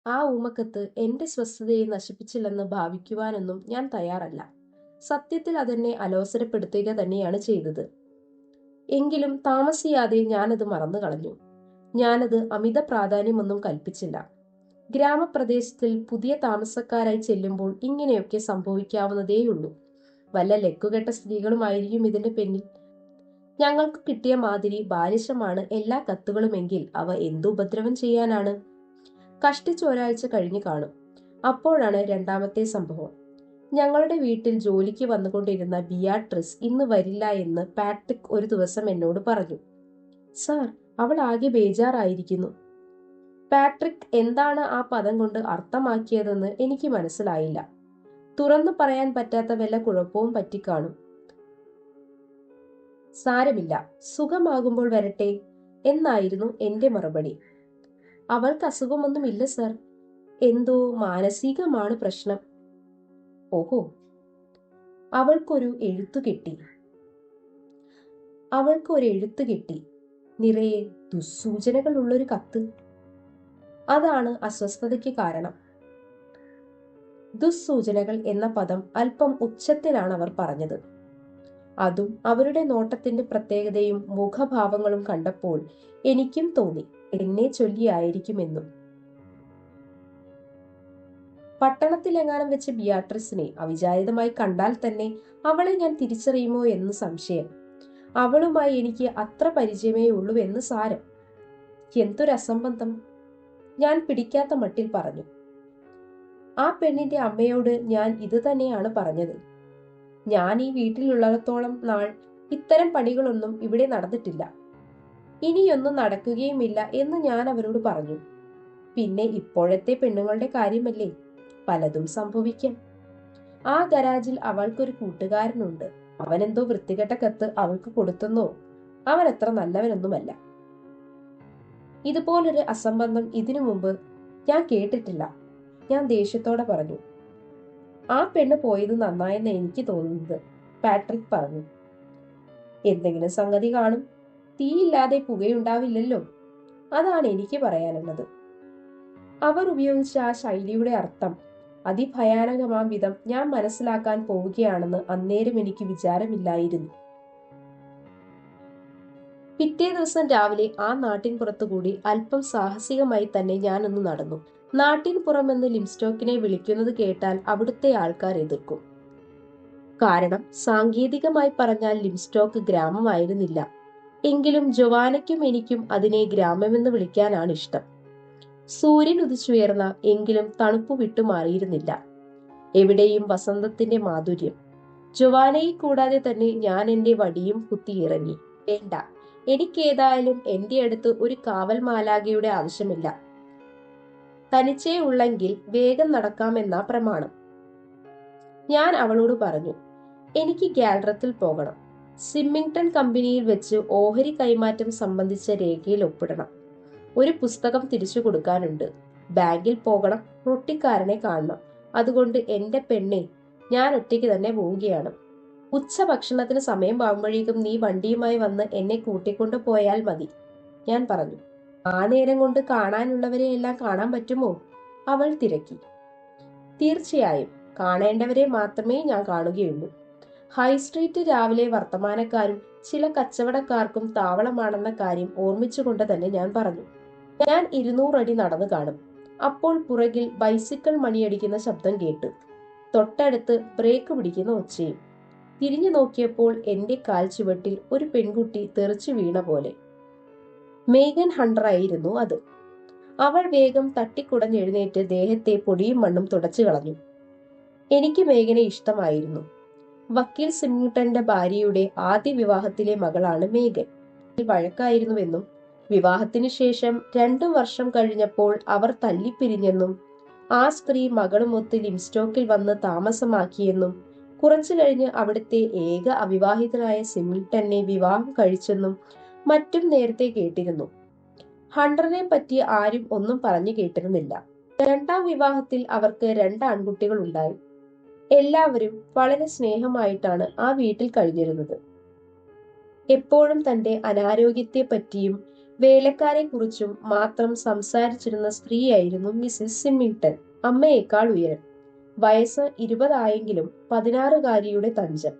ആ ഊമക്കത്ത് എന്റെ സ്വസ്ഥതയെ നശിപ്പിച്ചില്ലെന്ന് ഭാവിക്കുവാനൊന്നും ഞാൻ തയ്യാറല്ല. സത്യത്തിൽ അതെന്നെ അലോസരപ്പെടുത്തുക തന്നെയാണ് ചെയ്തത്. എങ്കിലും താമസിയാതെ ഞാനത് മറന്നു കളഞ്ഞു. ഞാനത് അമിത പ്രാധാന്യമൊന്നും കൽപ്പിച്ചില്ല. ഗ്രാമപ്രദേശത്തിൽ പുതിയ താമസക്കാരായി ചെല്ലുമ്പോൾ ഇങ്ങനെയൊക്കെ സംഭവിക്കാവുന്നതേയുള്ളൂ. വല്ല ലക്കുകെട്ട സ്ത്രീകളുമായിരിക്കും ഇതിന്റെ പിന്നിൽ. ഞങ്ങൾക്ക് കിട്ടിയ മാതിരി ബാലിശമാണ് എല്ലാ കത്തുകളുമെങ്കിൽ അവ എന്തു ഉപദ്രവം ചെയ്യാനാണ്. കഷ്ടിച്ച് ഒരാഴ്ച കഴിഞ്ഞു കാണും. അപ്പോഴാണ് രണ്ടാമത്തെ സംഭവം. ഞങ്ങളുടെ വീട്ടിൽ ജോലിക്ക് വന്നുകൊണ്ടിരുന്ന ബിയാട്രിസ് ഇന്ന് വരില്ല എന്ന് പാട്രിക് ഒരു ദിവസം എന്നോട് പറഞ്ഞു. സാർ, അവൾ ആകെ ബേജാറായിരിക്കുന്നു. പാട്രിക് എന്താണ് ആ പദം കൊണ്ട് അർത്ഥമാക്കിയതെന്ന് എനിക്ക് മനസ്സിലായില്ല. തുറന്നു പറയാൻ പറ്റാത്ത വല്ല കുഴപ്പവും പറ്റിക്കാണും. സാരമില്ല, സുഖമാകുമ്പോൾ വരട്ടെ എന്നായിരുന്നു എന്റെ മറുപടി. അവൾക്ക് അസുഖമൊന്നുമില്ല സർ, എന്തോ മാനസികമാണ് പ്രശ്നം. ഓഹോ. അവൾക്കൊരു എഴുത്തു കിട്ടി, നിറയെ ദുസ്സൂചനകൾ ഉള്ളൊരു കത്ത്. അതാണ് അസ്വസ്ഥതയ്ക്ക് കാരണം. ദുസ്സൂചനകൾ എന്ന പദം അല്പം ഉച്ചത്തിലാണ് അവർ പറഞ്ഞത്. അതും അവരുടെ നോട്ടത്തിന്റെ പ്രത്യേകതയും മുഖഭാവങ്ങളും കണ്ടപ്പോൾ എനിക്കും തോന്നി എന്നെ ചൊല്ലിയായിരിക്കുമെന്നും. പട്ടണത്തിലെങ്ങാനും വെച്ച് ബിയാട്രിസിനെ അവിചാരിതമായി കണ്ടാൽ തന്നെ അവളെ ഞാൻ തിരിച്ചറിയുമോ എന്ന് സംശയം. അവളുമായി എനിക്ക് അത്ര പരിചയമേ ഉള്ളൂ എന്ന് സാരം. എന്തൊരസംബന്ധം, ഞാൻ പിടിക്കാത്ത മട്ടിൽ പറഞ്ഞു. ആ പെണ്ണിന്റെ അമ്മയോട് ഞാൻ ഇത് തന്നെയാണ് പറഞ്ഞത്. ഞാൻ ഈ വീട്ടിലുള്ളിടത്തോളം നാൾ ഇത്തരം പണികളൊന്നും ഇവിടെ നടന്നിട്ടില്ല, ഇനിയൊന്നും നടക്കുകയുമില്ല എന്ന് ഞാൻ അവരോട് പറഞ്ഞു. പിന്നെ ഇപ്പോഴത്തെ പെണ്ണുങ്ങളുടെ കാര്യമല്ലേ, പലതും സംഭവിക്കാം. ആ ഗരാജിൽ അവൾക്കൊരു കൂട്ടുകാരനുണ്ട്. അവനെന്തോ വൃത്തികെട്ട കത്ത് അവൾക്ക് കൊടുത്തെന്നോ. അവൻ അത്ര നല്ലവനൊന്നുമല്ല. ഇതുപോലൊരു അസംബന്ധം ഇതിനു മുമ്പ് ഞാൻ കേട്ടിട്ടില്ല. ഞാൻ ദേഷ്യത്തോടെ പറഞ്ഞു. ആ പെണ്ണ് പോയത് നന്നായെന്ന് എനിക്ക് തോന്നുന്നത്, പാട്രിക് പറഞ്ഞു. എന്തെങ്കിലും സംഗതി കാണും. തീയില്ലാതെ പുകയുണ്ടാവില്ലല്ലോ, അതാണ് എനിക്ക് പറയാനുള്ളത്. അവർ ഉപയോഗിച്ച ആ ശൈലിയുടെ അർത്ഥം അതിഭയാനകമാം വിധം ഞാൻ മനസ്സിലാക്കാൻ പോവുകയാണെന്ന് അന്നേരം എനിക്ക് വിചാരമില്ലായിരുന്നു. പിറ്റേ ദിവസം രാവിലെ ആ നാട്ടിൻ പുറത്തുകൂടി അല്പം സാഹസികമായി തന്നെ ഞാനൊന്ന് നടന്നു. നാട്ടിൻ പുറമെന്ന് ലിംസ്റ്റോക്കിനെ വിളിക്കുന്നത് കേട്ടാൽ അവിടുത്തെ ആൾക്കാർ എതിർക്കും. കാരണം സാങ്കേതികമായി പറഞ്ഞാൽ ലിംസ്റ്റോക്ക് ഗ്രാമമായിരുന്നില്ല. എങ്കിലും ജോവാനയ്ക്കും എനിക്കും അതിനെ ഗ്രാമമെന്ന് വിളിക്കാനാണ് ഇഷ്ടം. സൂര്യൻ ഉദിച്ചുയർന്ന എങ്കിലും തണുപ്പ് വിട്ടുമാറിയിരുന്നില്ല. എവിടെയും വസന്തത്തിന്റെ മാധുര്യം. ജോവാനയെ കൂടാതെ തന്നെ ഞാൻ എന്റെ വടിയും കുത്തിയിറങ്ങി. വേണ്ട, എനിക്കേതായാലും എന്റെ അടുത്ത് ഒരു കാവൽ മാലാഖയുടെ ആവശ്യമില്ല. തനിച്ചേ ഉള്ളെങ്കിൽ വേഗം നടക്കാമെന്ന പ്രമാണം. ഞാൻ അവളോട് പറഞ്ഞു, എനിക്ക് ഗാലറത്തിൽ പോകണം. സിമ്മിങ്ടൺ കമ്പനിയിൽ വെച്ച് ഓഹരി കൈമാറ്റം സംബന്ധിച്ച രേഖയിൽ ഒപ്പിടണം. ഒരു പുസ്തകം തിരിച്ചു കൊടുക്കാനുണ്ട്. ബാങ്കിൽ പോകണം. റൊട്ടിക്കാരനെ കാണണം. അതുകൊണ്ട് എന്റെ പെണ്ണെ, ഞാൻ ഒറ്റയ്ക്ക് തന്നെ പോവുകയാണ്. ഉച്ചഭക്ഷണത്തിന് സമയം ആകുമ്പോഴേക്കും നീ വണ്ടിയുമായി വന്ന് എന്നെ കൂട്ടിക്കൊണ്ടു പോയാൽ മതി, ഞാൻ പറഞ്ഞു. ആ നേരം കൊണ്ട് കാണാനുള്ളവരെയെല്ലാം കാണാൻ പറ്റുമോ? അവൾ തിരക്കി. തീർച്ചയായും കാണേണ്ടവരെ മാത്രമേ ഞാൻ കാണുകയുള്ളൂ. ഹൈസ്ട്രീറ്റ് രാവിലെ വർത്തമാനക്കാരും ചില കച്ചവടക്കാർക്കും താവളമാണെന്ന കാര്യം ഓർമ്മിച്ചുകൊണ്ട് തന്നെ ഞാൻ പറഞ്ഞു. ഞാൻ 200 അടി നടന്നു കാണും. അപ്പോൾ പുറകിൽ ബൈസിക്കിൾ മണിയടിക്കുന്ന ശബ്ദം കേട്ടു. തൊട്ടടുത്ത് ബ്രേക്ക് പിടിക്കുന്ന ഒച്ചയും. തിരിഞ്ഞു നോക്കിയപ്പോൾ എന്റെ കാൽ ചുവട്ടിൽ ഒരു പെൺകുട്ടി തെറിച്ചു വീണ പോലെ. മേഗൻ ഹണ്ടറായിരുന്നു അത്. അവൾ വേഗം തട്ടിക്കുടഞ്ഞെഴുന്നേറ്റ് ദേഹത്തെ പൊടിയും മണ്ണും തുടച്ചു കളഞ്ഞു. എനിക്ക് മേഗനെ ഇഷ്ടമായിരുന്നു. വക്കീൽ സിമ്മിങ്ടന്റെ ഭാര്യയുടെ ആദ്യ വിവാഹത്തിലെ മകളാണ് മേഗൻ. വഴക്കായിരുന്നുവെന്നും വിവാഹത്തിന് ശേഷം 2 വർഷം കഴിഞ്ഞപ്പോൾ അവർ തല്ലിപ്പിരിഞ്ഞെന്നും ആ സ്ത്രീ മകളുമൊത്ത് ലിംസ്റ്റോക്കിൽ വന്ന് താമസമാക്കിയെന്നും കുറച്ചു കഴിഞ്ഞ് അവിടുത്തെ ഏക അവിവാഹിതനായ സിമ്മിങ്ടനെ വിവാഹം കഴിച്ചെന്നും മറ്റും നേരത്തെ കേട്ടിരുന്നു. ഹണ്ടറിനെ പറ്റി ആരും ഒന്നും പറഞ്ഞു കേട്ടിരുന്നില്ല. 2ാം വിവാഹത്തിൽ അവർക്ക് 2 ആൺകുട്ടികൾ ഉണ്ടായി. എല്ലാവരും വളരെ സ്നേഹമായിട്ടാണ് ആ വീട്ടിൽ കഴിഞ്ഞിരുന്നത്. എപ്പോഴും തന്റെ അനാരോഗ്യത്തെ പറ്റിയും വേലക്കാരെ കുറിച്ചും മാത്രം സംസാരിച്ചിരുന്ന സ്ത്രീയായിരുന്നു മിസ്സിസ് സിമ്മിങ്ടൺ. അമ്മയേക്കാൾ ഉയരം, വയസ്സ് 20 ആയെങ്കിലും 16-കാരിയുടെ തഞ്ചം,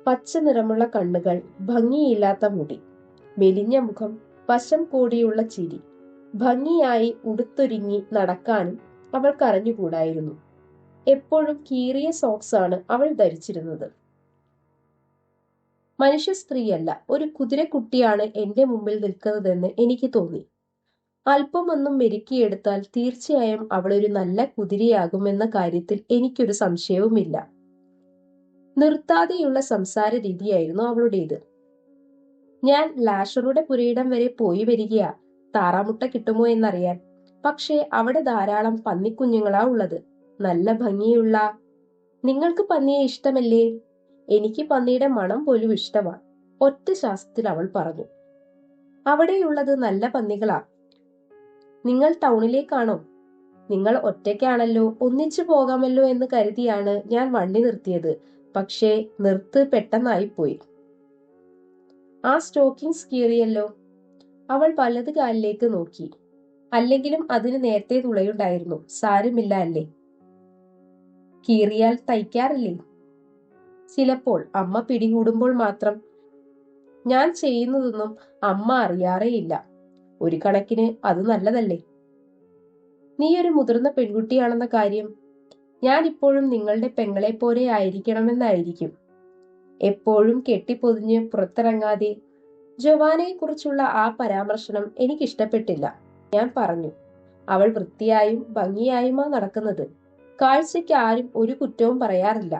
പച്ച നിറമുള്ള കണ്ണുകൾ, ഭംഗിയില്ലാത്ത മുടി, മെലിഞ്ഞ മുഖം, വശം കൂടിയുള്ള ചിരി. ഭംഗിയായി ഉടുത്തൊരുങ്ങി നടക്കാനും അവൾക്കറിഞ്ഞുകൂടായിരുന്നു. എപ്പോഴും കീറിയ സോക്സാണ് അവൾ ധരിച്ചിരുന്നത്. മനുഷ്യ സ്ത്രീയല്ല, ഒരു കുതിരക്കുട്ടിയാണ് എന്റെ മുമ്പിൽ നിൽക്കുന്നതെന്ന് എനിക്ക് തോന്നി. അല്പമൊന്നും മെരുക്കിയെടുത്താൽ തീർച്ചയായും അവളൊരു നല്ല കുതിരയാകുമെന്ന കാര്യത്തിൽ എനിക്കൊരു സംശയവുമില്ല. നിർത്താതെയുള്ള സംസാര രീതിയായിരുന്നു അവളുടേത്. ഞാൻ ലാഷറുടെ പുരയിടം വരെ പോയി വരികയാ, താറാമുട്ട കിട്ടുമോ എന്നറിയാൻ. പക്ഷേ അവിടെ ധാരാളം പന്നിക്കുഞ്ഞുങ്ങളാ ഉള്ളത്, നല്ല ഭംഗിയുള്ള. നിങ്ങൾക്ക് പന്നിയെ ഇഷ്ടമല്ലേ? എനിക്ക് പന്നിയുടെ മണം പോലും ഇഷ്ടമാ, ഒറ്റ ശ്വാസത്തിൽ അവൾ പറഞ്ഞു. അവിടെയുള്ളത് നല്ല പന്നികളാ. നിങ്ങൾ ടൗണിലേക്കാണോ? നിങ്ങൾ ഒറ്റയ്ക്കാണല്ലോ, ഒന്നിച്ചു പോകാമല്ലോ എന്ന് കരുതിയാണ് ഞാൻ വണ്ടി നിർത്തിയത്. പക്ഷേ നിർത്ത് പെട്ടെന്നായിപ്പോയി. ആ സ്റ്റോക്കിങ്സ് കീറിയല്ലോ. അവൾ വലത് കാലിലേക്ക് നോക്കി. അല്ലെങ്കിലും അതിന് നേരത്തെ തുളയുണ്ടായിരുന്നു. സാരമില്ല അല്ലേ? കീറിയാൽ തയ്ക്കാറില്ലേ? ചിലപ്പോൾ, അമ്മ പിടികൂടുമ്പോൾ മാത്രം. ഞാൻ ചെയ്യുന്നതൊന്നും അമ്മ അറിയാറേയില്ല. ഒരു കണക്കിന് അത് നല്ലതല്ലേ? നീ ഒരു മുതിർന്ന പെൺകുട്ടിയാണെന്ന കാര്യം ഞാൻ ഇപ്പോഴും നിങ്ങളുടെ പെങ്ങളെ പോലെ ആയിരിക്കണമെന്നായിരിക്കും. എപ്പോഴും കെട്ടിപ്പൊതിഞ്ഞ് പുറത്തിറങ്ങാതെ. ജോവാനയെക്കുറിച്ചുള്ള ആ പരാമർശനം എനിക്കിഷ്ടപ്പെട്ടില്ല. ഞാൻ പറഞ്ഞു, അവൾ വൃത്തിയായും ഭംഗിയായുമാ നടക്കുന്നത്. കാഴ്ചയ്ക്ക് ആരും ഒരു കുറ്റവും പറയാറില്ല.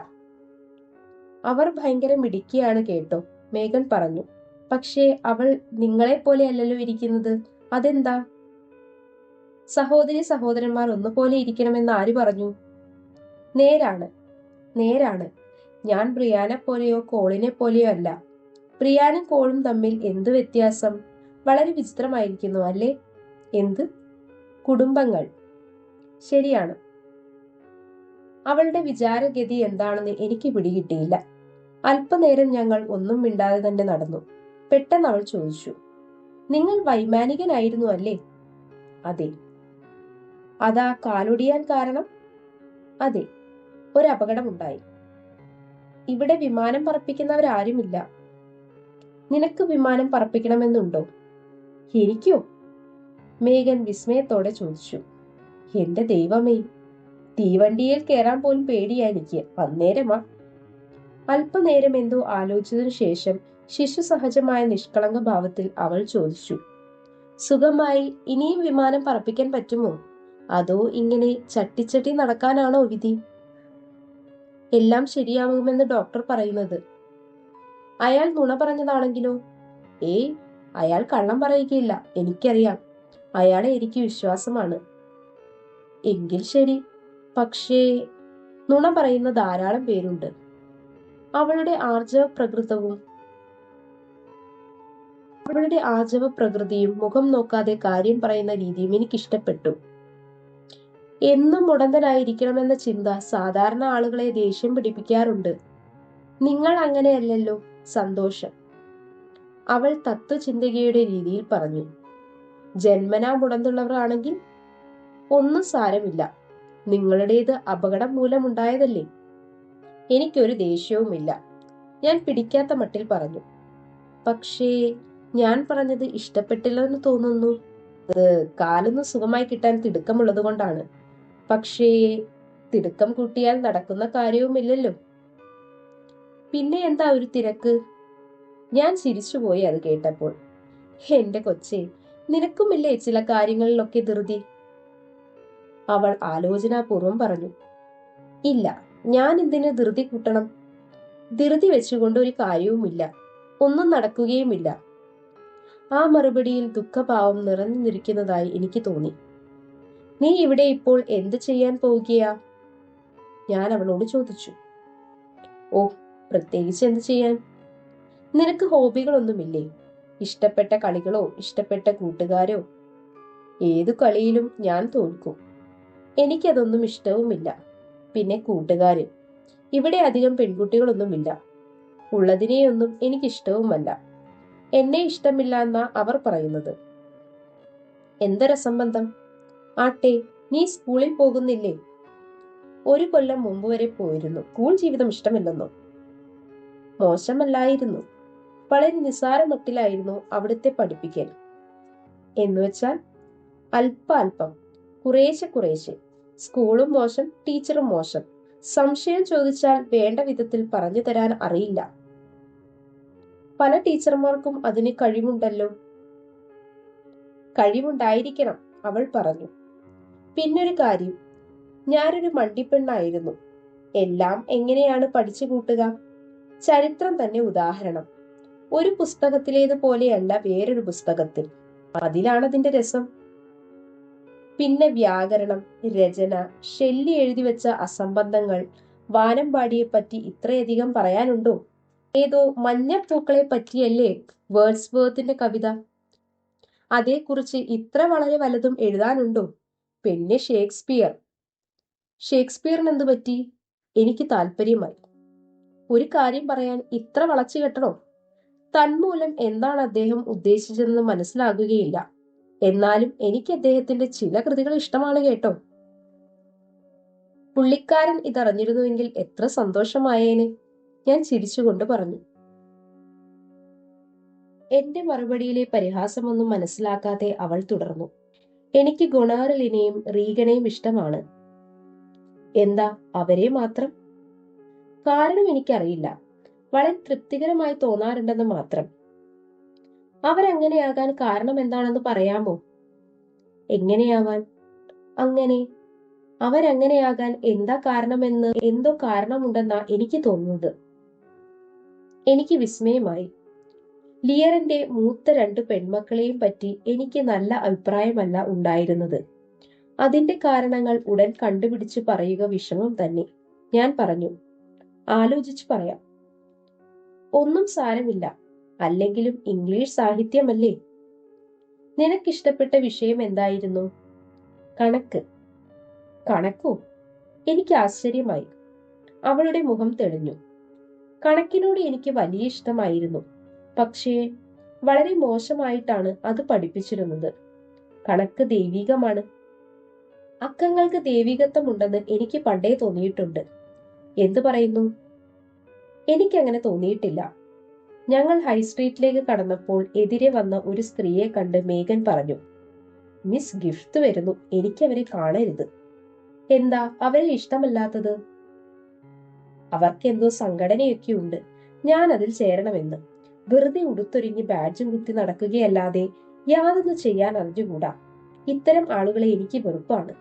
അവർ ഭയങ്കര മിടുക്കിയാണ് കേട്ടോ, മേഗൻ പറഞ്ഞു. പക്ഷേ അവൾ നിങ്ങളെപ്പോലെയല്ലല്ലോ ഇരിക്കുന്നത്. അതെന്താ? സഹോദരി സഹോദരന്മാർ ഒന്നുപോലെ ഇരിക്കണമെന്ന് ആര് പറഞ്ഞു? നേരാണ്, നേരാണ്. ഞാൻ ബ്രിയാനെ പോലെയോ കോളിനെ പോലെയോ അല്ല. ബ്രിയാനും കോളും തമ്മിൽ എന്ത് വ്യത്യാസം? വളരെ വിചിത്രമായിരിക്കുന്നു അല്ലേ? എന്ത്? കുടുംബങ്ങൾ. ശരിയാണ്. അവളുടെ വിചാരഗതി എന്താണെന്ന് എനിക്ക് പിടികിട്ടിയില്ല. അല്പനേരം ഞങ്ങൾ ഒന്നും മിണ്ടാതെ തന്നെ നടന്നു. പെട്ടെന്ന് അവൾ ചോദിച്ചു, നിങ്ങൾ വൈമാനികനായിരുന്നു അല്ലേ? അതെ. അതാ കാലൊടിയാൻ കാരണം? അതെ, ഒരു അപകടമുണ്ടായി. ഇവിടെ വിമാനം പറപ്പിക്കുന്നവരാരുമില്ല. നിനക്ക് വിമാനം പറപ്പിക്കണമെന്നുണ്ടോ? എനിക്കോ? മേഗൻ വിസ്മയത്തോടെ ചോദിച്ചു. എന്റെ ദൈവമേ, തീവണ്ടിയിൽ കയറാൻ പോലും പേടിയാ എനിക്ക്. അന്നേരമാ. അല്പനേരം എന്തോ ആലോചിച്ചതിനു ശേഷം ശിശുസഹജമായ നിഷ്കളങ്ക ഭാവത്തിൽ അവൾ ചോദിച്ചു, സുഖമായി ഇനിയും വിമാനം പറപ്പിക്കാൻ പറ്റുമോ? അതോ ഇങ്ങനെ ചട്ടിച്ചട്ടി നടക്കാനാണോ വിധി? എല്ലാം ശരിയാവുമെന്ന് ഡോക്ടർ പറയുന്നത്. അയാൾ നുണ പറഞ്ഞതാണെങ്കിലോ? ഏയ്, അയാൾ കള്ളം പറയുകയില്ല, എനിക്കറിയാം. അയാളെ എനിക്ക് വിശ്വാസമാണ്. എങ്കിൽ ശരി. പക്ഷേ നുണ പറയുന്ന ധാരാളം പേരുണ്ട്. അവളുടെ ആർജവ പ്രകൃതിയും മുഖം നോക്കാതെ കാര്യം പറയുന്ന രീതിയും എനിക്കിഷ്ടപ്പെട്ടു. എന്നും മുടന്തനായിരിക്കണമെന്ന ചിന്ത സാധാരണ ആളുകളെ ദേഷ്യം പിടിപ്പിക്കാറുണ്ട്. നിങ്ങൾ അങ്ങനെയല്ലല്ലോ. സന്തോഷം, അവൾ തത്വചിന്തകയുടെ രീതിയിൽ പറഞ്ഞു. ജന്മനാ മുടന്തുള്ളവർ ആണെങ്കിൽ ഒന്നും സാരമില്ല. നിങ്ങളുടേത് അപകടം മൂലമുണ്ടായതല്ലേ? എനിക്കൊരു ദേഷ്യവുമില്ല, ഞാൻ പിടിക്കാത്ത മട്ടിൽ പറഞ്ഞു. പക്ഷേ ഞാൻ പറഞ്ഞത് ഇഷ്ടപ്പെട്ടില്ലെന്ന് തോന്നുന്നു. അത് കാലൊന്ന് സുഖമായി കിട്ടാൻ തിടുക്കമുള്ളത് കൊണ്ടാണ്. പക്ഷേ തിടുക്കം കൂട്ടിയാൽ നടക്കുന്ന കാര്യവുമില്ലല്ലോ. പിന്നെ എന്താ ഒരു തിരക്ക്? ഞാൻ ചിരിച്ചുപോയി അത് കേട്ടപ്പോൾ. എന്റെ കൊച്ചേ, നിനക്കുമില്ലേ ചില കാര്യങ്ങളിലൊക്കെ ധൃതി? അവൾ ആലോചനാപൂർവം പറഞ്ഞു. ഇല്ല, ഞാൻ എന്തിന് ധൃതി കൂട്ടണം? ധൃതി വെച്ചുകൊണ്ട് ഒരു കാര്യവുമില്ല, ഒന്നും നടക്കുകയുമില്ല. ആ മറുപടിയിൽ ദുഃഖഭാവം നിറഞ്ഞു നിൽക്കുന്നതായി എനിക്ക് തോന്നി. നീ ഇവിടെ ഇപ്പോൾ എന്ത് ചെയ്യാൻ പോവുകയാ? ഞാൻ അവളോട് ചോദിച്ചു. ഓ, പ്രത്യേകിച്ച് എന്ത് ചെയ്യാൻ? നിനക്ക് ഹോബികളൊന്നുമില്ലേ? ഇഷ്ടപ്പെട്ട കളികളോ ഇഷ്ടപ്പെട്ട കൂട്ടുകാരോ? ഏതു കളിയിലും ഞാൻ തോൽക്കും. എനിക്കതൊന്നും ഇഷ്ടവുമില്ല. പിന്നെ കൂട്ടുകാര്, ഇവിടെ അധികം പെൺകുട്ടികളൊന്നുമില്ല. ഉള്ളതിനെയൊന്നും എനിക്കിഷ്ടവുമല്ല. എന്നെ ഇഷ്ടമില്ല എന്നാ അവർ പറയുന്നത്. എന്തൊരസംബന്ധം? ആട്ടെ, നീ സ്കൂളിൽ പോകുന്നില്ലേ? 1 കൊല്ലം മുമ്പ് വരെ പോയിരുന്നു. സ്കൂൾ ജീവിതം ഇഷ്ടമില്ലെന്നോ? മോശമല്ലായിരുന്നു. വളരെ നിസ്സാര മട്ടിലായിരുന്നു അവിടുത്തെ പഠിപ്പിക്കൽ. എന്നുവെച്ചാൽ അല്പം കുറേശ്ശെ കുറേശ്ശെ. സ്കൂളും മോശം, ടീച്ചറും മോശം. സംശയം ചോദിച്ചാൽ വേണ്ട വിധത്തിൽ പറഞ്ഞു തരാൻ അറിയില്ല. പല ടീച്ചർമാർക്കും അതിന് കഴിവുണ്ടല്ലോ. കഴിവുണ്ടായിരിക്കണം, അവൾ പറഞ്ഞു. പിന്നൊരു കാര്യം, ഞാനൊരു മണ്ടിപ്പെണ്ണായിരുന്നു. എല്ലാം എങ്ങനെയാണ് പഠിച്ചു കൂട്ടുക? ചരിത്രം തന്നെ ഉദാഹരണം. ഒരു പുസ്തകത്തിലേതുപോലെയല്ല വേറൊരു പുസ്തകത്തിൽ. അതിലാണതിന്റെ രസം. പിന്നെ വ്യാകരണം, രചന, ഷെല്ലി എഴുതി വെച്ച അസംബന്ധങ്ങൾ, വാനമ്പാടിയെപ്പറ്റി ഇത്രയധികം പറയാനുണ്ടോ? ഏതോ മഞ്ഞപ്പൂക്കളെ പറ്റിയല്ലേ വേർഡ്സ്വർത്തിന്റെ കവിത? അതേക്കുറിച്ച് ഇത്ര വളരെ വലതും എഴുതാനുണ്ടോ? പിന്നെ ഷേക്സ്പിയറിന് എന്തു പറ്റി? എനിക്ക് താല്പര്യമായി. ഒരു കാര്യം പറയാൻ ഇത്ര വളച്ചു കെട്ടണോ? തന്മൂലം എന്താണ് അദ്ദേഹം ഉദ്ദേശിച്ചതെന്ന് മനസ്സിലാകുകയില്ല. എന്നാലും എനിക്ക് അദ്ദേഹത്തിന്റെ ചില കൃതികൾ ഇഷ്ടമാണ് കേട്ടോ. പുള്ളിക്കാരൻ ഇതറിഞ്ഞിരുന്നുവെങ്കിൽ എത്ര സന്തോഷമായേനെ, ഞാൻ ചിരിച്ചുകൊണ്ട് പറഞ്ഞു. എന്റെ മറുപടിയിലെ പരിഹാസമൊന്നും മനസ്സിലാക്കാതെ അവൾ തുടർന്നു. എനിക്ക് ഗൊണാറിലിനെയും റീഗനെയും ഇഷ്ടമാണ്. എന്താ, അവരെ മാത്രം? കാരണം എനിക്കറിയില്ല. വളരെ തൃപ്തികരമായി തോന്നാറുണ്ടെന്ന് മാത്രം. അവരങ്ങനെയാകാൻ കാരണം എന്താണെന്ന് പറയാമോ? എങ്ങനെയാവാൻ? അങ്ങനെ അവരങ്ങനെയാകാൻ എന്താ കാരണമെന്ന് എന്തോ കാരണമുണ്ടെന്നാ എനിക്ക് തോന്നുന്നത്. എനിക്ക് വിസ്മയമായി. ലിയറിന്റെ മൂത്ത 2 പെൺമക്കളെയും പറ്റി എനിക്ക് നല്ല അഭിപ്രായമല്ല ഉണ്ടായിരുന്നത്. അതിന്റെ കാരണങ്ങൾ ഉടൻ കണ്ടുപിടിച്ചു പറയുക വിഷമം തന്നെ. ഞാൻ പറഞ്ഞു, ആലോചിച്ചു പറയാം. ഒന്നും സാരമില്ല. അല്ലെങ്കിലും ഇംഗ്ലീഷ് സാഹിത്യമല്ലേ. നിനക്കിഷ്ടപ്പെട്ട വിഷയം എന്തായിരുന്നു? കണക്ക്. കണക്കോ? എനിക്ക് ആശ്ചര്യമായി. അവളുടെ മുഖം തെളിഞ്ഞു. കണക്കിനോട് എനിക്ക് വലിയ ഇഷ്ടമായിരുന്നു. പക്ഷേ വളരെ മോശമായിട്ടാണ് അത് പഠിപ്പിച്ചിരുന്നത്. കണക്ക് ദൈവികമാണ്. അക്കങ്ങൾക്ക് ദൈവികത്വമുണ്ടെന്ന് എനിക്ക് പണ്ടേ തോന്നിയിട്ടുണ്ട്. എന്തു പറയുന്നു? എനിക്കങ്ങനെ തോന്നിയിട്ടില്ല. ഞങ്ങൾ ഹൈസ്ട്രീറ്റിലേക്ക് കടന്നപ്പോൾ എതിരെ വന്ന ഒരു സ്ത്രീയെ കണ്ട് മേഗൻ പറഞ്ഞു, മിസ് ഗിഫ്റ്റ് വരുന്നു, എനിക്കവരെ കാണരുത്. എന്താ അവരെ ഇഷ്ടമല്ലാത്തത്? അവർക്കെന്തോ സംഘടനയൊക്കെയുണ്ട്, ഞാൻ അതിൽ ചേരണമെന്ന്. വെറുതെ ഉടുത്തൊരുങ്ങി ബാഡ്ജും കുത്തി നടക്കുകയല്ലാതെ യാതൊന്ന് ചെയ്യാൻ അറിഞ്ഞുകൂടാ. ഇത്തരം ആളുകളെ എനിക്ക് വെറുപ്പാണ്.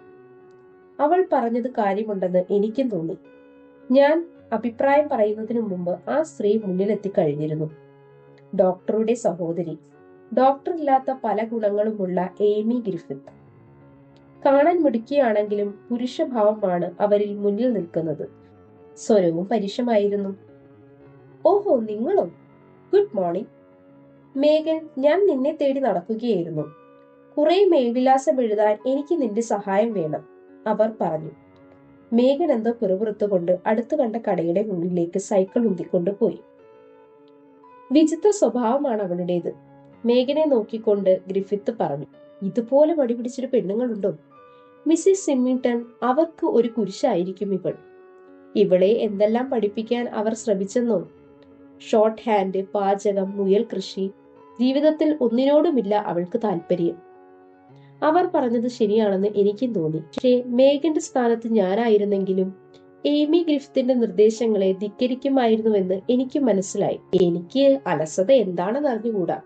അവൾ പറഞ്ഞത് കാര്യമുണ്ടെന്ന് എനിക്കും തോന്നി. ഞാൻ അഭിപ്രായം പറയുന്നതിനു മുമ്പ് ആ സ്ത്രീ മുന്നിലെത്തി കഴിഞ്ഞിരുന്നു. ഡോക്ടറുടെ സഹോദരി, ഡോക്ടറില്ലാത്ത പല ഗുണങ്ങളുമുള്ള ഏമി ഗ്രിഫിത്ത്. കാണാൻ മിടുക്കിയാണെങ്കിലും പുരുഷഭാവമാണ് അവരിൽ മുന്നിൽ നിൽക്കുന്നത്. സ്വരവും പരുഷമായിരുന്നു. ഓഹോ, നിങ്ങളോ? ഗുഡ് മോർണിംഗ് മേഗൻ, ഞാൻ നിന്നെ തേടി നടക്കുകയായിരുന്നു. കുറെ മേൽവിലാസം എഴുതാൻ എനിക്ക് നിന്റെ സഹായം വേണം, അവർ പറഞ്ഞു. മേഗൻ എന്തോ പിറുപിറുത്തുകൊണ്ട് അടുത്തു കണ്ട കടയുടെ മുന്നിലേക്ക് സൈക്കിൾ ഉന്തിക്കൊണ്ട് പോയി. വിചിത്ര സ്വഭാവമാണ് അവളുടേത്, മേഗനെ നോക്കിക്കൊണ്ട് ഗ്രിഫിത്ത് പറഞ്ഞു. ഇതുപോലെ മടി പിടിച്ചൊരു പെണ്ണുങ്ങളുണ്ടോ? മിസ്സിസ് സിമ്മിങ്ടൺ, അവർക്ക് ഒരു കുരിശായിരിക്കും ഇവൾ. ഇവളെ എന്തെല്ലാം പഠിപ്പിക്കാൻ അവർ ശ്രമിച്ചെന്നോ? ഷോർട്ട് ഹാൻഡ്, പാചകം, മുയൽ കൃഷി. ജീവിതത്തിൽ ഒന്നിനോടുമില്ല അവൾക്ക് താല്പര്യം. അവർ പറഞ്ഞത് ശരിയാണെന്ന് എനിക്കും തോന്നി. പക്ഷേ മേഗന്റെ സ്ഥാനത്ത് ഞാനായിരുന്നെങ്കിലും ഏമി ഗ്രിഫിത്തിന്റെ നിർദ്ദേശങ്ങളെ ധിക്കരിക്കുമായിരുന്നുവെന്ന് എനിക്ക് മനസ്സിലായി. എനിക്ക് അലസത എന്താണെന്ന് അറിഞ്ഞുകൂടാ,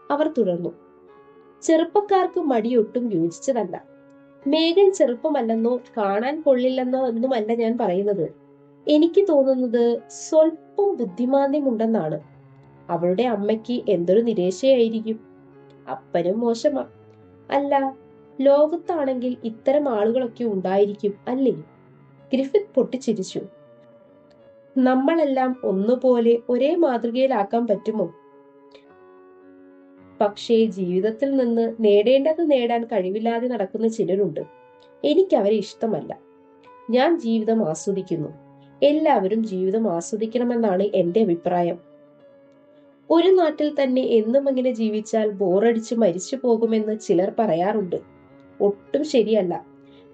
അവർ തുടർന്നു. ചെറുപ്പക്കാർക്ക് മടിയൊട്ടും യോജിച്ചതല്ല. മേഗൻ ചെറുപ്പമല്ലെന്നോ കാണാൻ കൊള്ളില്ലെന്നോ ഒന്നുമല്ല ഞാൻ പറയുന്നത്. എനിക്ക് തോന്നുന്നത് സ്വല്പം ബുദ്ധിമാന്ദ്യമുണ്ടെന്നാണ്. അവളുടെ അമ്മയ്ക്ക് എന്തൊരു നിരാശയായിരിക്കും. അപ്പനും മോശമാ. അല്ല, ലോകത്താണെങ്കിൽ ഇത്തരം ആളുകളൊക്കെ ഉണ്ടായിരിക്കും അല്ലേ? ഗ്രിഫിത്ത് പൊട്ടിച്ചിരിച്ചു. നമ്മളെല്ലാം ഒന്നുപോലെ ഒരേ മാതൃകയിലാക്കാൻ പറ്റുമോ? പക്ഷേ ജീവിതത്തിൽ നിന്ന് നേടേണ്ടത് നേടാൻ കഴിവില്ലാതെ നടക്കുന്ന ചിലരുണ്ട്. എനിക്കവരെ ഇഷ്ടമല്ല. ഞാൻ ജീവിതം ആസ്വദിക്കുന്നു. എല്ലാവരും ജീവിതം ആസ്വദിക്കണമെന്നാണ് എന്റെ അഭിപ്രായം. ഒരു നാട്ടിൽ തന്നെ എന്നും അങ്ങനെ ജീവിച്ചാൽ ബോറടിച്ച് മരിച്ചു പോകുമെന്ന് ചിലർ പറയാറുണ്ട്. ഒട്ടും ശരിയല്ല.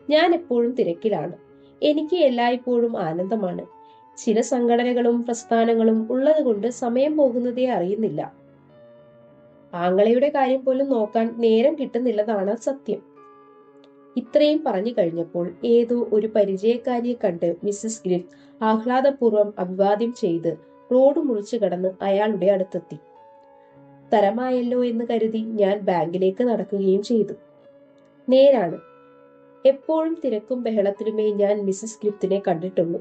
ഞാൻ എപ്പോഴും തിരക്കിലാണ്. എനിക്ക് എല്ലായ്പ്പോഴും ആനന്ദമാണ്. ചില സംഘടനകളും പ്രസ്ഥാനങ്ങളും ഉള്ളതുകൊണ്ട് സമയം പോകുന്നതേ അറിയുന്നില്ല. ആങ്ങളയുടെ കാര്യം പോലും നോക്കാൻ നേരം കിട്ടുന്നില്ലതാണ് സത്യം. ഇത്രയും പറഞ്ഞു കഴിഞ്ഞപ്പോൾ ഏതോ ഒരു പരിചയക്കാരിയെ കണ്ട് മിസ്സിസ് ഗ്രിഫ് ആഹ്ലാദപൂർവ്വം അഭിവാദ്യം ചെയ്ത് റോഡ് മുറിച്ചു കടന്ന് അയാളുടെ അടുത്തെത്തി. തരമായല്ലോ എന്ന് കരുതി ഞാൻ ബാങ്കിലേക്ക് നടക്കുകയും ചെയ്തു. നേരാണ്, എപ്പോഴും തിരക്കും ബഹളത്തിലുമേ ഞാൻ മിസ്സിസ് ഗ്രിഫ്റ്റിനെ കണ്ടിട്ടുള്ളൂ.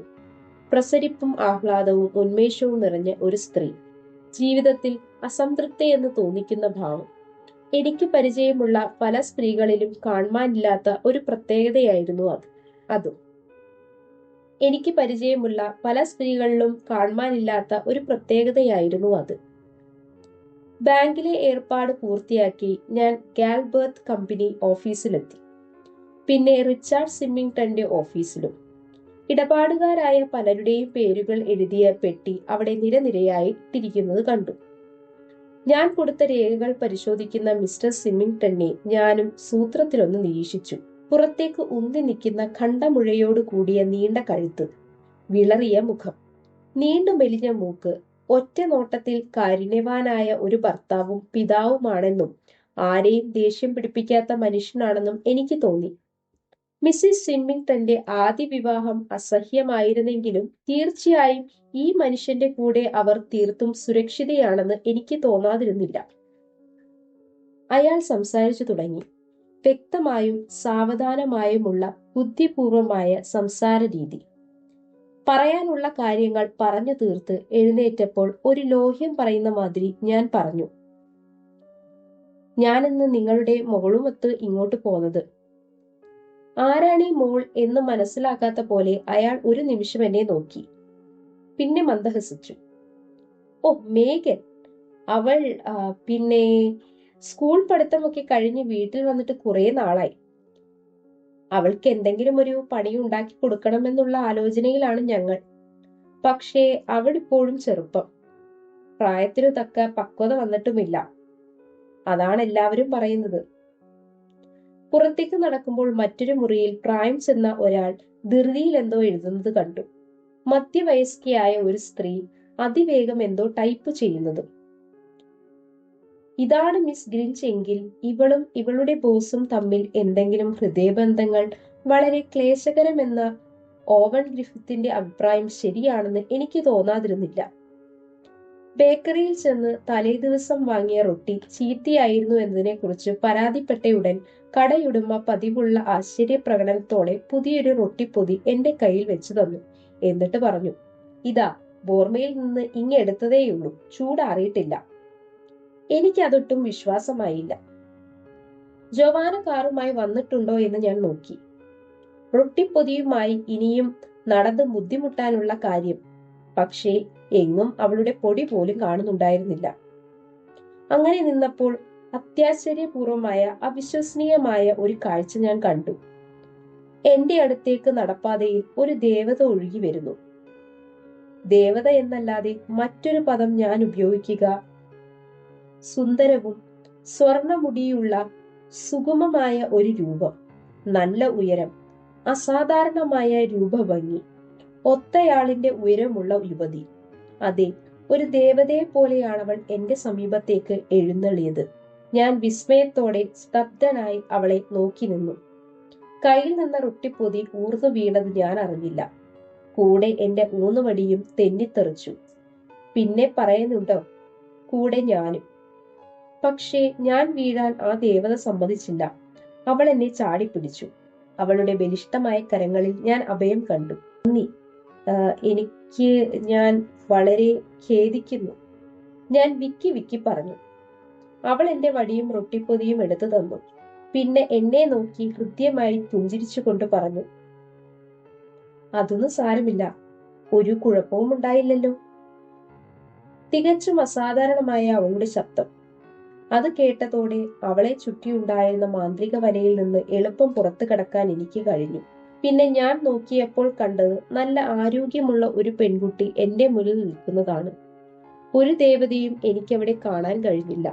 പ്രസരിപ്പും ആഹ്ലാദവും ഉന്മേഷവും നിറഞ്ഞ ഒരു സ്ത്രീ. ജീവിതത്തിൽ അസംതൃപ്തിയെന്ന് തോന്നിക്കുന്ന ഭാവം. എനിക്ക് പരിചയമുള്ള പല സ്ത്രീകളിലും കാണുവാനില്ലാത്ത ഒരു പ്രത്യേകതയായിരുന്നു അതും എനിക്ക് പരിചയമുള്ള പല സ്ത്രീകളിലും കാണുവാനില്ലാത്ത ഒരു പ്രത്യേകതയായിരുന്നു അത്. ബാങ്കിലെ ഏർപ്പാട് പൂർത്തിയാക്കി ഞാൻ ഗാൽബർത്ത് കമ്പനി ഓഫീസിലെത്തി. പിന്നെ റിച്ചാർഡ് സിമ്മിങ്ടന്റെ ഓഫീസിലും. ഇടപാടുകാരായ പലരുടെയും പേരുകൾ എഴുതിയ പെട്ടി അവിടെ നിരനിരയായി ഇട്ടിരിക്കുന്നത് കണ്ടു. ഞാൻ കൊടുത്ത രേഖകൾ പരിശോധിക്കുന്ന മിസ്റ്റർ സിമ്മിങ്ടനെ ഞാനും സൂത്രത്തിലൊന്ന് നിരീക്ഷിച്ചു. പുറത്തേക്ക് ഉന്തി നിൽക്കുന്ന ഖണ്ഡമുഴയോട് കൂടിയ നീണ്ട കഴുത്ത്, വിളറിയ മുഖം, നീണ്ടു മെലിഞ്ഞ മൂക്ക്, ഒറ്റ നോട്ടത്തിൽ കാരുണ്യവാനായ ഒരു ഭർത്താവും പിതാവുമാണെന്നും ആരെയും ദേഷ്യം പിടിപ്പിക്കാത്ത മനുഷ്യനാണെന്നും എനിക്ക് തോന്നി. മിസ്സിസ് സിമ്മിങ്ടന്റെ ആദ്യ വിവാഹം അസഹ്യമായിരുന്നെങ്കിലും തീർച്ചയായും ഈ മനുഷ്യന്റെ കൂടെ അവർ തീർത്തും സുരക്ഷിതയാണെന്ന് എനിക്ക് തോന്നാതിരുന്നില്ല. അയാൾ സംസാരിച്ചു തുടങ്ങി. വ്യക്തമായും സാവധാനമായുമുള്ള ബുദ്ധിപൂർവമായ സംസാര രീതി. പറയാനുള്ള കാര്യങ്ങൾ പറഞ്ഞു തീർത്ത് എഴുന്നേറ്റപ്പോൾ ഒരു ലോഹ്യം പറയുന്ന മാതിരി ഞാൻ പറഞ്ഞു, ഞാനിന്ന് നിങ്ങളുടെ മോളുമൊത്ത് ഇങ്ങോട്ട് പോന്നത്. ആരാണീ മോൾ എന്ന് മനസ്സിലാക്കാത്ത പോലെ അയാൾ ഒരു നിമിഷം എന്നെ നോക്കി. പിന്നെ മന്ദഹസിച്ചു. ഓ, മേഘൻ. അവൾ പിന്നെ സ്കൂൾ പഠിത്തമൊക്കെ കഴിഞ്ഞ് വീട്ടിൽ വന്നിട്ട് കുറെ നാളായി. അവൾക്ക് എന്തെങ്കിലും ഒരു പണി ഉണ്ടാക്കി കൊടുക്കണമെന്നുള്ള ആലോചനയിലാണ് ഞങ്ങൾ. പക്ഷേ അവൾ ഇപ്പോഴും ചെറുപ്പം. പ്രായത്തിനു തക്ക പക്വത വന്നിട്ടുമില്ല. അതാണ് എല്ലാവരും പറയുന്നത്. പുറത്തേക്ക് നടക്കുമ്പോൾ മറ്റൊരു മുറിയിൽ പ്രായം ചെന്ന ഒരാൾ ധൃതിയിൽ എന്തോ എഴുതുന്നത് കണ്ടു. മധ്യവയസ്കയായ ഒരു സ്ത്രീ അതിവേഗം എന്തോ ടൈപ്പ് ചെയ്യുന്നതും. ഇതാണ് മിസ് ഗ്രിഞ്ച് എങ്കിൽ ഇവളും ഇവളുടെ ബോസും തമ്മിൽ എന്തെങ്കിലും ഹൃദയബന്ധങ്ങൾ വളരെ ക്ലേശകരമെന്ന ഓവൻ ഗ്രിഫിത്തിന്റെ അഭിപ്രായം ശരിയാണെന്ന് എനിക്ക് തോന്നാതിരുന്നില്ല. ബേക്കറിയിൽ ചെന്ന് തലേ ദിവസം വാങ്ങിയ റൊട്ടി ചീത്തയായിരുന്നു എന്നതിനെ കുറിച്ച് പരാതിപ്പെട്ടയുടൻ കടയുടമ പതിവുള്ള ആശ്ചര്യപ്രകടനത്തോടെ പുതിയൊരു റൊട്ടിപ്പൊതി എന്റെ കയ്യിൽ വെച്ചു തന്നു. എന്നിട്ട് പറഞ്ഞു, ഇതാ ബോർമയിൽ നിന്ന് ഇങ്ങെടുത്തതേയുള്ളൂ, ചൂടാറിയിട്ടില്ല. എനിക്കതൊട്ടും വിശ്വാസമായില്ല. ജോവാന കാറുമായി വന്നിട്ടുണ്ടോ എന്ന് ഞാൻ നോക്കി. റൊട്ടിപ്പൊതിയുമായി ഇനിയും നടന്ന് ബുദ്ധിമുട്ടാനുള്ള കാര്യം. പക്ഷേ എങ്ങും അവളുടെ പൊടി പോലും കാണുന്നുണ്ടായിരുന്നില്ല. അങ്ങനെ നിന്നപ്പോൾ അത്യാശ്ചര്യപൂർവമായ അവിശ്വസനീയമായ ഒരു കാഴ്ച ഞാൻ കണ്ടു. എന്റെ അടുത്തേക്ക് നടപ്പാതയിൽ ഒരു ദേവത ഒഴുകി വരുന്നു. ദേവത എന്നല്ലാതെ മറ്റൊരു പദം ഞാൻ ഉപയോഗിക്കുക. സുന്ദരവും സ്വർണമുടിയുള്ള സുഗമമായ ഒരു രൂപം, നല്ല ഉയരം, അസാധാരണമായ രൂപഭംഗി, ഒത്തയാളിന്റെ ഉയരമുള്ള യുവതി. അതെ, ഒരു ദേവതയെ പോലെയാണവൾ എന്റെ സമീപത്തേക്ക് എഴുന്നള്ളിയത്. ഞാൻ വിസ്മയത്തോടെ സ്തബ്ധനായി അവളെ നോക്കി നിന്നു. കയ്യിൽ നിന്ന റൊട്ടിപ്പൊതി ഊർന്നു വീണത് ഞാൻ അറിഞ്ഞില്ല. കൂടെ എന്റെ ഊന്നുവടിയും തെന്നിത്തെറിച്ചു. പിന്നെ പറയുന്നുണ്ടോ, കൂടെ ഞാനും. പക്ഷേ ഞാൻ വീഴാൻ ആ ദേവത സമ്മതിച്ചില്ല. അവൾ എന്നെ ചാടിപ്പിടിച്ചു. അവളുടെ ബലിഷ്ഠമായ കരങ്ങളിൽ ഞാൻ അഭയം കണ്ടു. നന്ദി, ഞാൻ വളരെ ഖേദിക്കുന്നു, ഞാൻ വിക്കി വിക്കി പറഞ്ഞു. അവൾ എന്റെ വടിയും റൊട്ടിപ്പൊതിയും എടുത്തു തന്നു. പിന്നെ എന്നെ നോക്കി ഹൃദ്യമായി പുഞ്ചിരിച്ചുകൊണ്ട് പറഞ്ഞു, അതൊന്നും സാരമില്ല, ഒരു കുഴപ്പവും ഉണ്ടായില്ലല്ലോ. തികച്ചും അസാധാരണമായ അവളുടെ ശബ്ദം. അത് കേട്ടതോടെ അവളെ ചുറ്റിയുണ്ടായിരുന്ന മാന്ത്രിക വലയിൽ നിന്ന് എളുപ്പം പുറത്തു കടക്കാൻ എനിക്ക് കഴിഞ്ഞു. പിന്നെ ഞാൻ നോക്കിയപ്പോൾ കണ്ടത് നല്ല ആരോഗ്യമുള്ള ഒരു പെൺകുട്ടി എന്റെ മുന്നിൽ നിൽക്കുന്നതാണ്. ഒരു ദേവതയും എനിക്കവിടെ കാണാൻ കഴിഞ്ഞില്ല.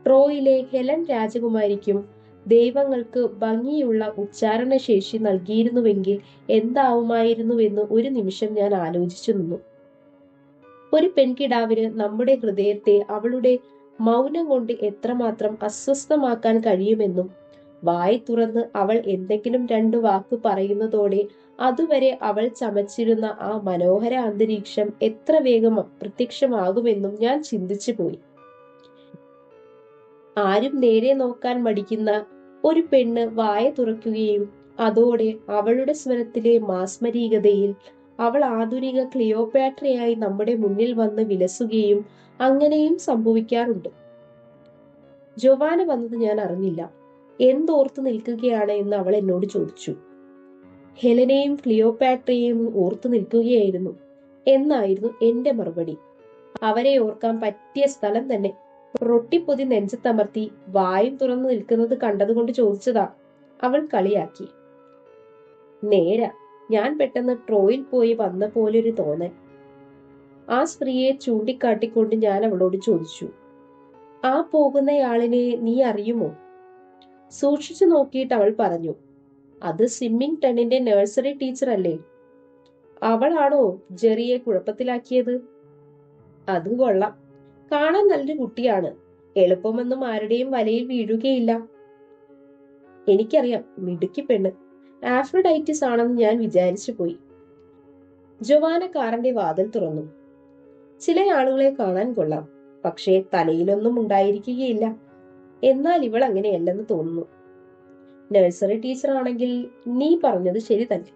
ട്രോയിലെ ഹെലൻ രാജകുമാരിക്കും ദൈവങ്ങൾക്ക് ഭംഗിയുള്ള ഉച്ചാരണശേഷി നൽകിയിരുന്നുവെങ്കിൽ എന്താവുമായിരുന്നുവെന്ന് ഒരു നിമിഷം ഞാൻ ആലോചിച്ചു നിന്നു. ഒരു പെൺകിടാവിന് നമ്മുടെ ഹൃദയത്തെ അവളുടെ മൗനം കൊണ്ട് എത്രമാത്രം അസ്വസ്ഥമാക്കാൻ കഴിയുമെന്നും, വായി തുറന്ന് അവൾ എന്തെങ്കിലും രണ്ടു വാക്ക് പറയുന്നതോടെ അതുവരെ അവൾ ചമച്ചിരുന്ന ആ മനോഹര അന്തരീക്ഷം എത്ര വേഗം അപ്രത്യക്ഷമാകുമെന്നും ഞാൻ ചിന്തിച്ചു പോയി. ആരും നേരെ നോക്കാൻ മടിക്കുന്ന ഒരു പെണ്ണ് വായ തുറക്കുകയും അതോടെ അവളുടെ സ്വരത്തിലെ മാസ്മരീകതയിൽ അവൾ ആധുനിക ക്ലിയോപാട്രയായി നമ്മുടെ മുന്നിൽ വന്ന് വിലസുകയും അങ്ങനെയും സംഭവിക്കാറുണ്ട്. ജോവാന വന്നത് ഞാൻ അറിഞ്ഞില്ല. എന്തോർത്തു നിൽക്കുകയാണ് എന്ന് അവൾ എന്നോട് ചോദിച്ചു. ഹെലനെയും ക്ലിയോപാട്രയെയും ഓർത്തു നിൽക്കുകയായിരുന്നു എന്നായിരുന്നു എന്റെ മറുപടി. അവരെ ഓർക്കാൻ പറ്റിയ സ്ഥലം തന്നെ. റൊട്ടിപ്പൊതി നെഞ്ചത്തമർത്തി വായും തുറന്നു നിൽക്കുന്നത് കണ്ടതുകൊണ്ട് ചോദിച്ചതാ, അവൾ കളിയാക്കി. നേരാ, ഞാൻ പെട്ടെന്ന് ട്രോയിൽ പോയി വന്ന പോലൊരു തോന്നൽ. ആ സ്ത്രീയെ ചൂണ്ടിക്കാട്ടിക്കൊണ്ട് ഞാൻ അവളോട് ചോദിച്ചു, ആ പോകുന്നയാളിനെ നീ അറിയുമോ? സൂക്ഷിച്ചു നോക്കിയിട്ട് അവൾ പറഞ്ഞു, അത് സ്വിമ്മിംഗ് ടണ്ണിന്റെ നഴ്സറി ടീച്ചർ അല്ലേ? അവളാണോ ജെറിയെ കുഴപ്പത്തിലാക്കിയത്? അതും കൊള്ളാം. കാണാൻ നല്ലൊരു കുട്ടിയാണ്. എളുപ്പമൊന്നും ആരുടെയും വലയിൽ വീഴുകയില്ല. എനിക്കറിയാം, മിടുക്കി പെണ്ണ്. ആഫ്രഡൈറ്റിസ് ആണെന്ന് ഞാൻ വിചാരിച്ചു പോയി. ജോവാന കാറിന്റെ വാതിൽ തുറന്നു. ചില ആളുകളെ കാണാൻ കൊള്ളാം, പക്ഷേ തലയിലൊന്നും ഉണ്ടായിരിക്കുകയില്ല. എന്നാൽ ഇവൾ അങ്ങനെയല്ലെന്ന് തോന്നുന്നു. നഴ്സറി ടീച്ചർ ആണെങ്കിൽ നീ പറഞ്ഞത് ശരി തന്നെ.